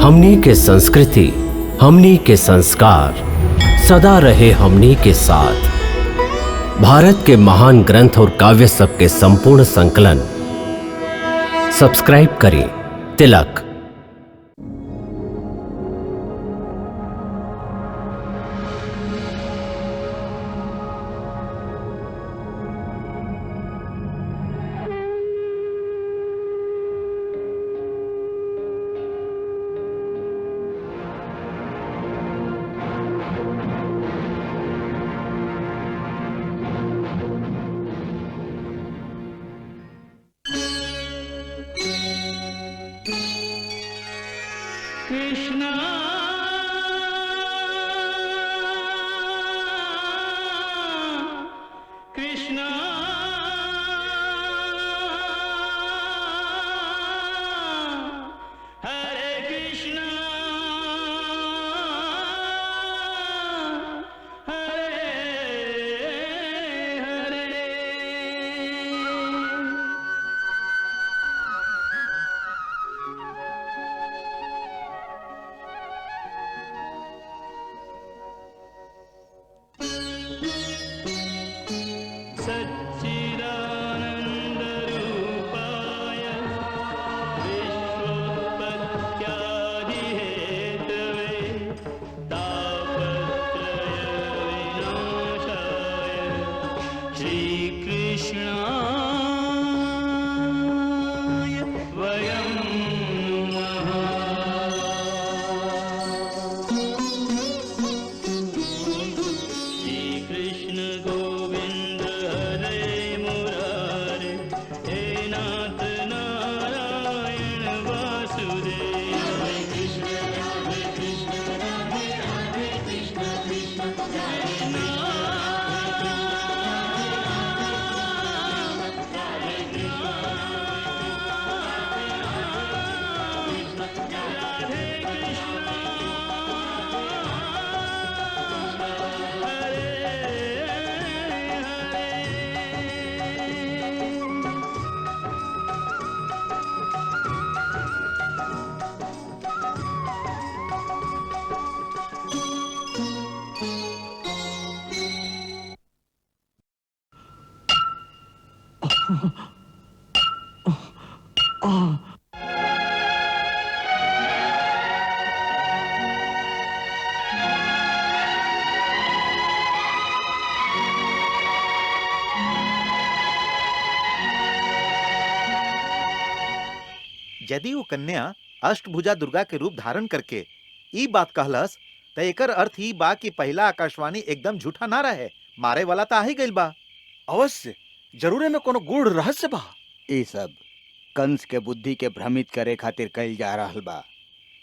हमनी के संस्कृति, हमनी के संस्कार सदा रहे हमनी के साथ। भारत के महान ग्रंथ और काव्य सब के संपूर्ण संकलन सब्सक्राइब करें तिलक। कृष्णा कृष्णा हरे कृष्णा हरे हरे। सच्चिदानन्दरूपाय विश्वोत्पत्त्यादिहेतवे तापत्रयविनाशाय श्रीकृष्णाय वयं नमः। श्रीकृष्ण गोविंद हरे मुरारे, हे नाथ नारायण वासुदेव। हरे कृष्ण राधे राधे कृष्ण कृष्ण हरे राम राधे कृष्ण राधे कृष्ण हरे यदि वो कन्या अष्टभुजा दुर्गा के रूप धारण करके ई बात कहलस त एकर अर्थ ही बा कि पहला आकाशवाणी एकदम झूठा ना रहे, मारे वाला त आ ही गइल बा। अवश्य, जरूर में कोनो गूढ़ रहस्य बा। ये सब कंस के बुद्धि के भ्रमित करे खातिर कइल जा रहल बा,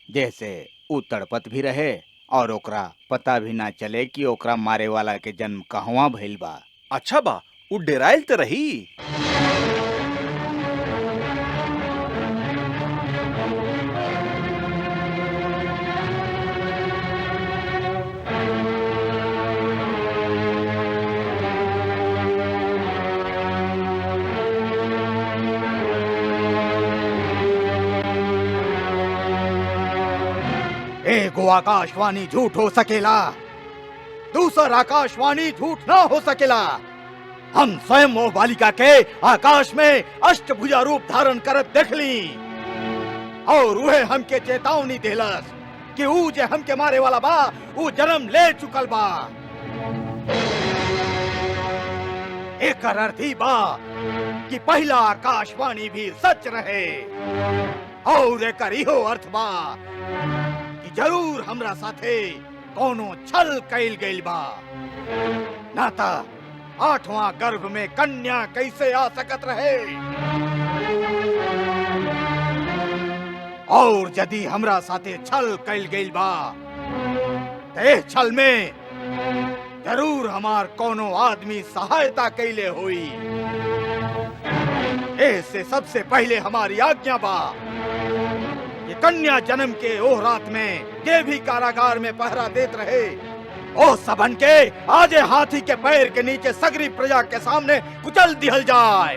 जैसे उ तड़पत भी रहे और ओकरा पता भी ना चले कि ओकरा मारे वाला के जन्म कहवा भइल बा। अच्छा बा, उ डेराइल त रही। एगो आकाशवाणी झूठ हो सकेला, दूसर आकाशवाणी झूठ ना हो सकेला। हम स्वयं वो बालिका के आकाश में अष्टभुजा रूप धारण करत देखली और उहे हमके चेतावनी देलस कि ऊ जे हमके मारे वाला बा ऊ जन्म ले चुकल बा। एकर अर्थ ही बा कि पहला आकाशवाणी भी सच रहे और एकर इहो अर्थ बा कि जरूर हमरा साथे कोनो छल कइल गइल बा, नाता आठवां गर्भ में कन्या कैसे आ सकत रहे। और यदि हमरा साथे छल कइल गइल बा त एह छल में जरूर हमार कोनो आदमी सहायता कैले हुई। ऐसे सबसे पहले हमारी आज्ञा बा ये कन्या जन्म के ओह रात में जे भी कारागार में पहरा देत रहे ओ सबन के आजे हाथी के पैर के नीचे सगरी प्रजा के सामने कुचल दिहल जाए।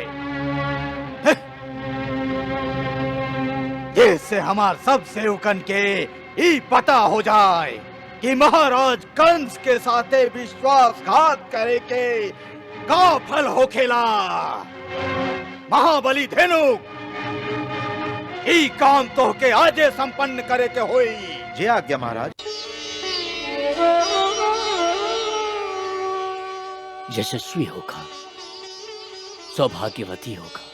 जिससे हमार सब सेवकन के ई पता हो जाए कि महाराज कंस के साथे विश्वासघात करे के का फल होखेला। महाबली धेनुक, ई काम तो के आजे संपन्न करे के होई। जे आज्ञा महाराज। यशस्वी होगा, सौभाग्यवती होगा।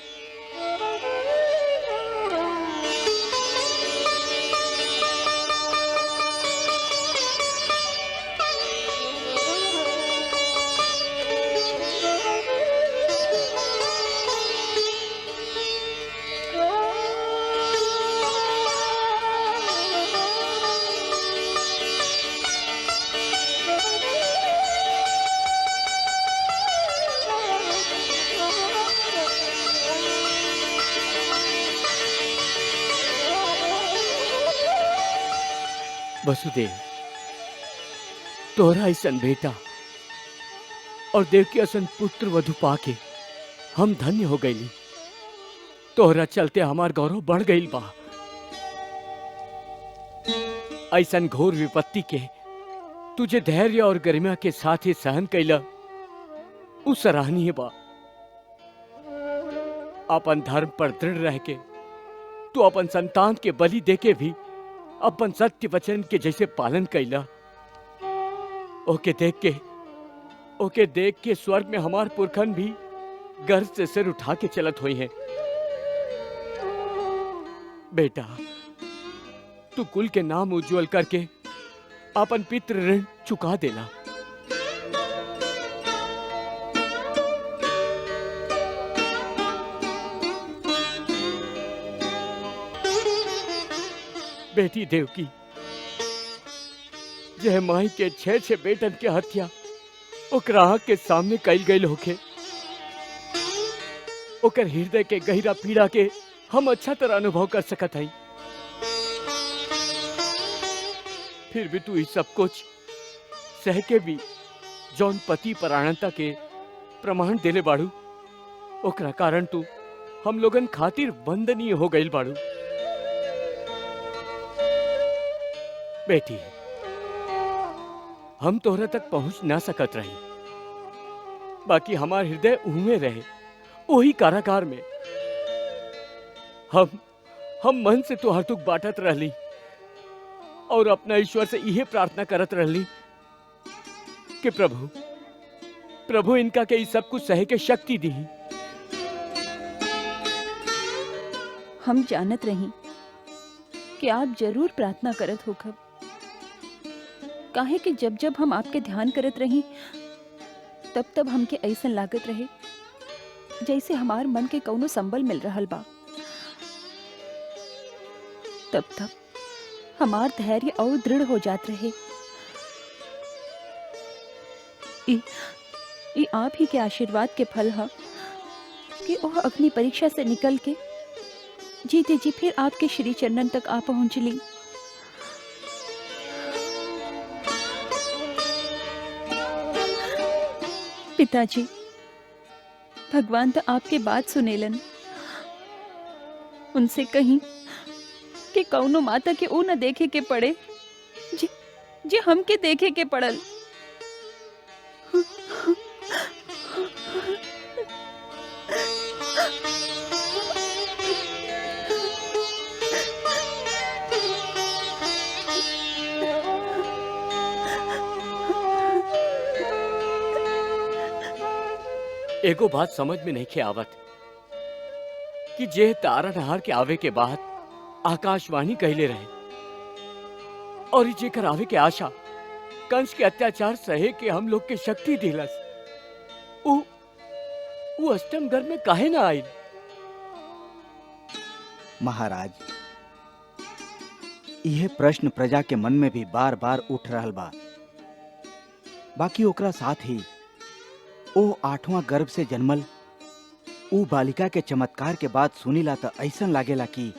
वसुदेव, तोहरा ऐसन बेटा और देवकी असन पुत्र वधु पाके हम धन्य हो गईली। तोहरा चलते हमार गौरव बढ़ गईल बा। ऐसन घोर विपत्ति के तुझे धैर्य और गरिमा के साथ ही सहन कैला, उ सराहनीय बा। अपन धर्म पर दृढ़ रह के तू अपन संतान के बलि देके भी अपन सत्य वचन के जैसे पालन कैला। ओके देख के स्वर्ग में हमार पुरखन भी गर्व से सिर उठा के चलत हुई हैं। बेटा, तू कुल के नाम उज्जवल करके अपन पितृ ऋण चुका देला। बेटी देवकी, जय माई के 6 बेटन के हत्या ओकरा के सामने कैल गई होके, ओकर हृदय के गहरा पीड़ा के हम अच्छा तरह अनुभव कर सकत हई। फिर भी तू इस सब कुछ सह के भी जौन पति परायणता के प्रमाण देले बाड़ू, ओकरा कारण तू हम लोगन खातिर वंदनीय हो गईल बाड़ू। बेटी, हम तोहरा तक पहुंच ना सकत रही, बाकी हमार हृदय उहमे रहे, वही कारागार में। हम मन से तोहर दुख बांटत रहली और अपना ईश्वर से यह प्रार्थना करत रहली कि प्रभु इनका के सब कुछ सहे के शक्ति दी। हम जानत रही कि आप जरूर प्रार्थना करत होखब, काहे कि जब हम आपके ध्यान करत रही तब हमके ऐसा लागत रहे जैसे हमार मन के कौनो संबल मिल रहल बा। तब हमार धैर्य और दृढ़ हो जात रहे। ई आप ही के आशीर्वाद के फल है कि वह अग्नि परीक्षा से निकल के जीते जी फिर आपके श्री चरणन तक आ पहुंचली। पिताजी, भगवान तो आपके बात सुनेलन। उनसे कहीं कि कौनो माता के ओ न देखे के पड़े जे हमके देखे के पड़ल। एगो बात समझ में नहीं के आवत कि जे तारा नहार के आवे के बाद आकाशवाणी कहले रहे और जेकर आवे के आशा कंस के अत्याचार सहे के हम लोग के शक्ति दिलस, वो अष्टम गर्भ में काहे ना आई? महाराज, यह प्रश्न प्रजा के मन में भी बार बार उठ रहल बा। बाकी ओकरा साथ ही ओ 8वां गर्भ से जन्मल ऊ बालिका के चमत्कार के बाद सुनीला त ऐसन लागेला कि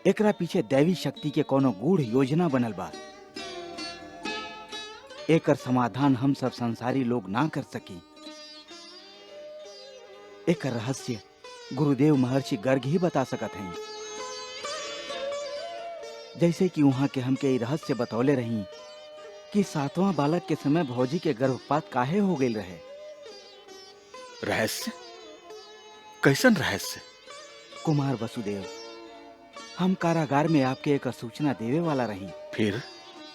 एकरा पीछे दैवी शक्ति के कोनो गूढ़ योजना बनल बा। एकर समाधान हम सब संसारी लोग ना कर सकी। एकर रहस्य गुरुदेव महर्षि गर्ग ही बता सकत हैं। जैसे कि वहाँ के हमके ई रहस्य बतौले रही कि 7वां बालक के समय भौजी के गर्भपात काहे हो गई रहे। रहस्य? कैसन रहस्य? कुमार वसुदेव, हम कारागार में आपके एक सूचना देवे वाला रही, फिर?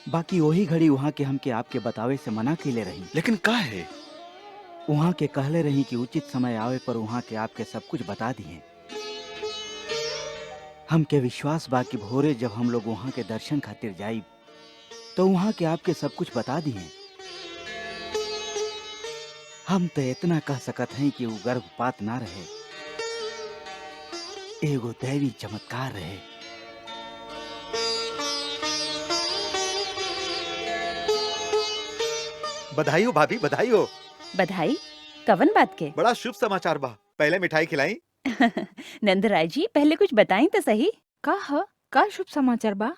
बाकी वही घड़ी वहाँ के हमके आपके बतावे से मना कैले रही। लेकिन का है? वहाँ के कहले रही कि उचित समय आवे पर वहाँ के आपके सब कुछ बता दिए। हमके विश्वास बा कि भोरे जब हम लोग वहाँ के दर्शन खातिर जाई तो वहाँ के आपके सब कुछ बता दिए। हम तो इतना कह सकत हैं कि वो गर्भपात ना रहे, एगो दैवी चमत्कार रहे। बधाई हो भाभी, बधाई हो। बधाई? कवन बात के? बड़ा शुभ समाचार बा। पहले मिठाई खिलाई। नंदराय जी, पहले कुछ बताई तो सही। का शुभ समाचार बा?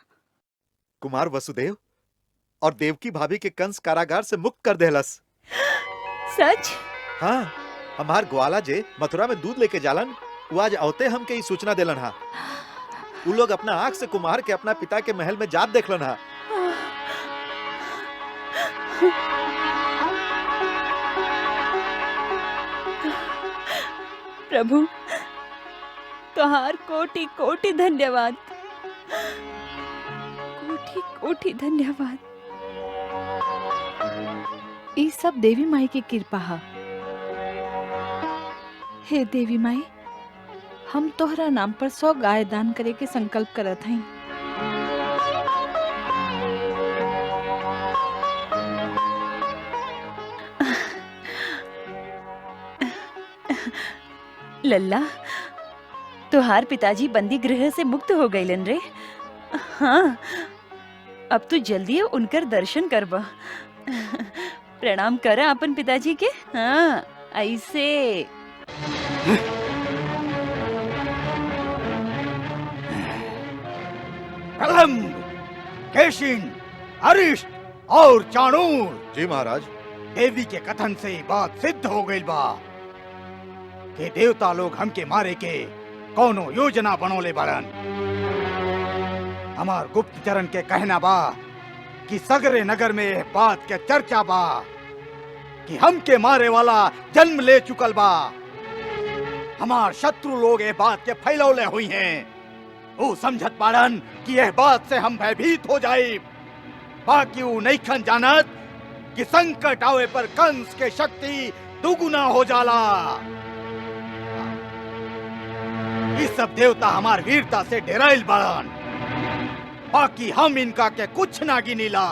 कुमार वसुदेव और देवकी भाभी के कंस कारागार से मुक्त कर देहलस। सच? हाँ, हमार ग्वाला जे मथुरा में दूध लेके जालन, वो आज औते हमके ई सूचना देलन हा। उ लोग अपना आंख से कुमार के अपना पिता के महल में जात देखलन हा। प्रभु, तोहार कोटि कोटि धन्यवाद, कोटि कोटि धन्यवाद। ई सब देवी माई की कृपा है। हे देवी माई, हम तोहरा नाम पर 100 गाय दान करे के संकल्प करत हई। लल्ला, तुहार पिताजी बंदी गृह से मुक्त हो गईलन रे। हाँ, अब तू जल्दी उनकर दर्शन करबा। प्रणाम कर अपन पिताजी के। हाँ, ऐसे। प्रलंब, केशिन, अरिष्ट और चाणूर। जी महाराज। देवी के कथन से ये बात सिद्ध हो गई बा कि देवता लोग हमके मारे के कौनो योजना बनौले बड़न। हमार गुप्तचरण के कहना बा कि सगरे नगर में यह बात के चर्चा बा कि हमके मारे वाला जन्म ले चुकल बा। हमार शत्रु लोग ये बात के फैलौले हुई हैं। वो समझत पाड़न कि यह बात से हम भयभीत हो जाए। बाकी वो नईखन जानत कि संकट आवे पर कंस के शक्ति दुगुना हो जाला। ये सब देवता हमार वीरता से डेराइल बाड़न, बाकी हम इनका के कुछ ना गिनीला।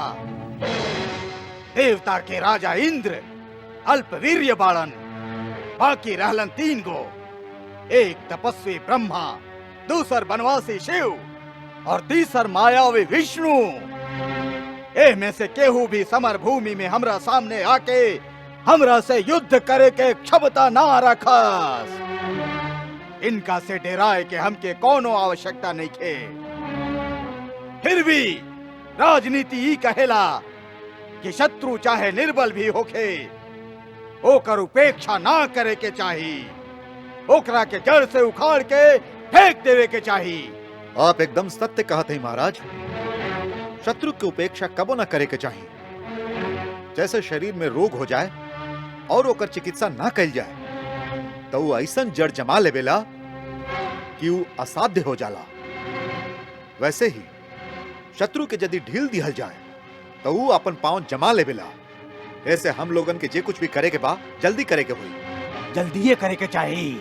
देवता के राजा इंद्र अल्पवीर्य बाड़न, बाकी रहलन 3 गो। एक तपस्वी ब्रह्मा, दूसर बनवासी शिव और तीसर मायावी विष्णु। ए में से केहू भी समर भूमि में हमरा सामने आके हमरा से युद्ध करे के क्षमता ना रखस। इनका से डेराए के हमके कोनो आवश्यकता नहीं खे। फिर भी राजनीति ही कहेला कि शत्रु चाहे निर्बल भी होखे, ओकर उपेक्षा ना करे के चाहिए। ओकरा के जड़ से उखाड़ के फेंक देवे के चाहिए। आप एकदम सत्य कहते हैं महाराज। शत्रु की उपेक्षा कबो न करे के चाहिए। जैसे शरीर में रोग हो जाए और ओकर चिकित्सा ना कल जाए तो वो ऐसन जड़ जमा लेवेला कि वो असाध्य हो जाला। वैसे ही शत्रु के यदि ढील दिहल जाए तो वो अपन पांव जमा लेवेला। ऐसे हम लोगन के जे कुछ भी करे के बा जल्दी करे के हुई। जल्दी ये करे के चाहिए,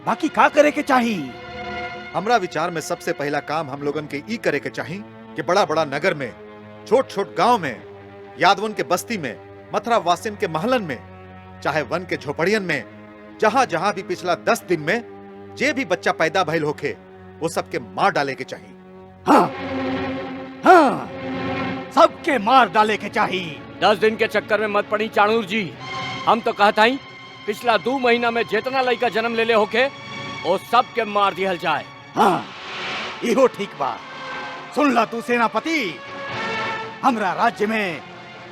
बाकी का करे के चाहिए? हमरा विचार में सबसे पहला काम हम लोगन के ई करे के चाहिए कि बड़ा बड़ा नगर में, छोट छोट गांव में, यादवन के बस्ती में, मथुरा वासिन के महलन में, चाहे वन के झोपड़ियन में, जहां जहां भी पिछला 10 दिन में जे भी बच्चा पैदा भइल होखे वो सबके मार डाले के चाहिए। हाँ, हाँ, सबके मार डाले के चाहिए। 10 दिन के चक्कर में मत पड़ी चाणूर जी। हम तो कहता ही पिछला 2 महीना में जितना लड़का जन्म ले होके वो सबके मार दिहल जाए। हाँ, इहो ठीक बा। सुन ला तू सेनापति, हमरा राज्य में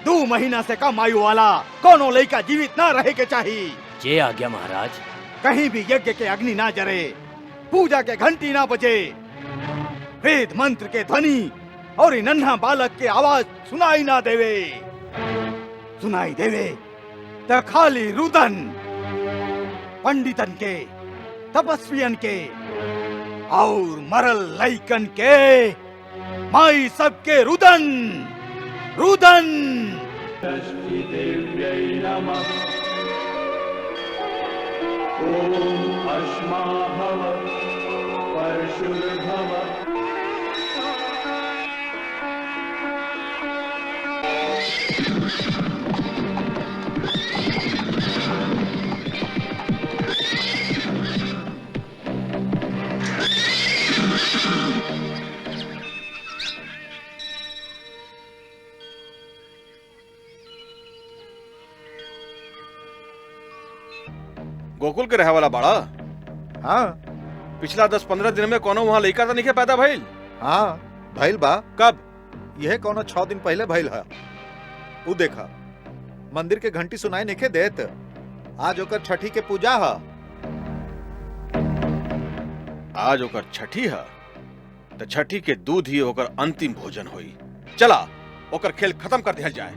2 महीना से कम आयु वाला कोनो लड़का जीवित ना रहे के चाहिए। जे आ गया महाराज। कहीं भी यज्ञ के अग्नि ना जरे, पूजा के घंटी ना बजे, वेद मंत्र के ध्वनि और इन नन्हा बालक के आवाज सुनाई ना देवे, सुनाई देवे त खाली रुदन, पंडितन के, तपस्वियन के और मरल लइकन के, माई सबके रुदन रुदन। षष्ठीदेव्यै नमः। ॐ अश्मा भव परशुर्भव। गोकुल के रहे वाला बाड़ा? हाँ पिछला 10-15 दिन में कोनो वहाँ लड़का तो नहीं पैदा भइल? हाँ भइल बा। कब? यह कोनो 6 दिन पहले भइल है। उ देखा मंदिर के घंटी सुनाई नहीं देत। आज ओकर छठी के पूजा है। आज ओकर छठी है तो छठी के दूध ही ओकर अंतिम भोजन होई। चला ओकर खेल खत्म कर दिया जाए।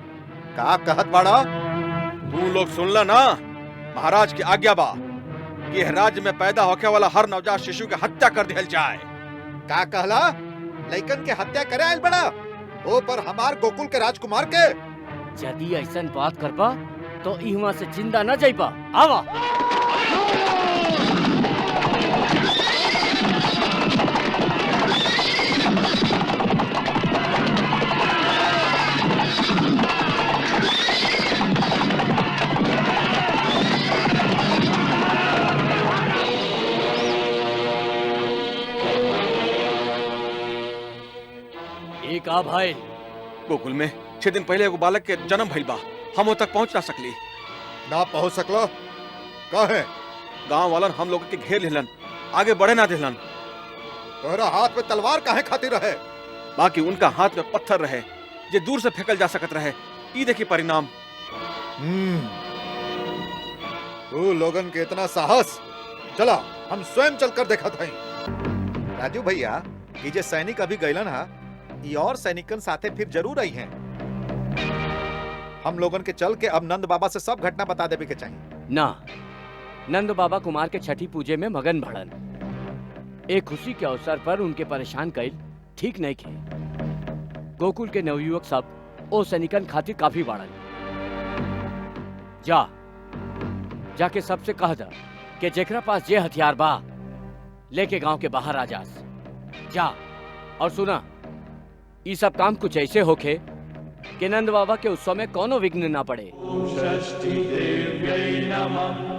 का कहत बाड़ा? तू लोग सुनला ना, महाराज की आज्ञा बा कि राज्य में पैदा होके वाला हर नवजात शिशु के हत्या कर दिया जाए। का कहला? लइकन के हत्या करे आइल बड़ा? ओ पर हमार गोकुल के राजकुमार के? यदि ऐसन बात करबा तो इहवा से जिंदा न जाइबा। आवा। एक आ भाई, गोकुल में 6 दिन पहले एगो बालक के जन्म भइल बा। हम तक पहुंच ना सकली। ना पहुंच सकलो? काहे? गांव वालन हम लोग के घेर लेलन, आगे बढ़े ना देलन। तोहरा हाथ में तलवार काहे खातिर रहे? बाकी उनका हाथ में पत्थर रहे जे दूर से फेंकल जा सकत रहे। ई देखी परिणाम। तू लोगन के इतना साहस, चला हम स्वयं चलकर देखत हई। राजू भैया, ये जे सैनिक अभी गइलन हा, ये और सैनिकन साथे फिर जरूर आई हैं। हम लोगन के चल के अब नंद बाबा से सब घटना बता देवे के चाहिए। ना, नंद बाबा कुमार के छठी पूजे में मगन भड़न। एक खुशी के अवसर पर उनके परेशान कइल ठीक नहीं खे। गोकुल के नवयुवक सब ओ सैनिकन खातिर काफी बाड़न। जाके सबसे कह दा कि जेकरा पास जे हथियार बा लेके गांव के बाहर आ जास। जा और सुना, ये सब काम कुछ ऐसे होखे कि नंद बाबा के उत्सव में कोनो विघ्न ना पड़े। ॐ षष्ठीदेव्यै नमः।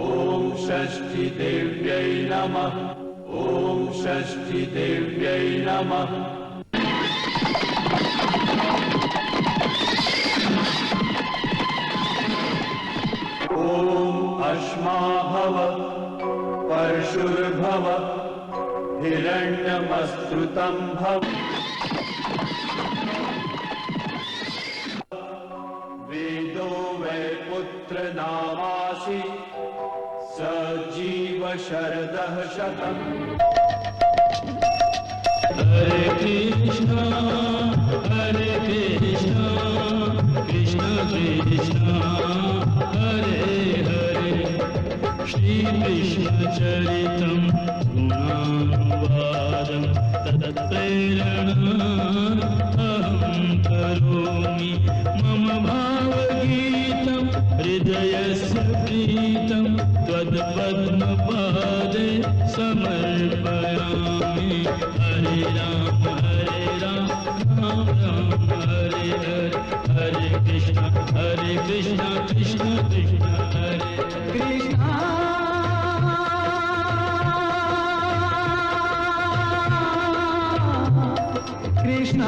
ॐ षष्ठीदेव्यै नमः। ॐ षष्ठीदेव्यै नमः। ॐ अश्मा भव परशुर्भव। हिरण्यमस्तृतं भव। वेदो वै पुत्र नामासि सजीव शरदः शतम्। हरे कृष्णा कृष्ण कृष्ण हरे हरे। श्री कृष्ण चरितं गुणानुवादं तत्प्रेरणा अहं करोमि। मम भावगीतं हृदयस्य प्रीतं त्वत्पद्मपादे समर्पयामि। हरे राम राम राम हरे हरे। हरे कृष्ण कृष्ण कृष्ण हरे कृष्ण। कृष्ण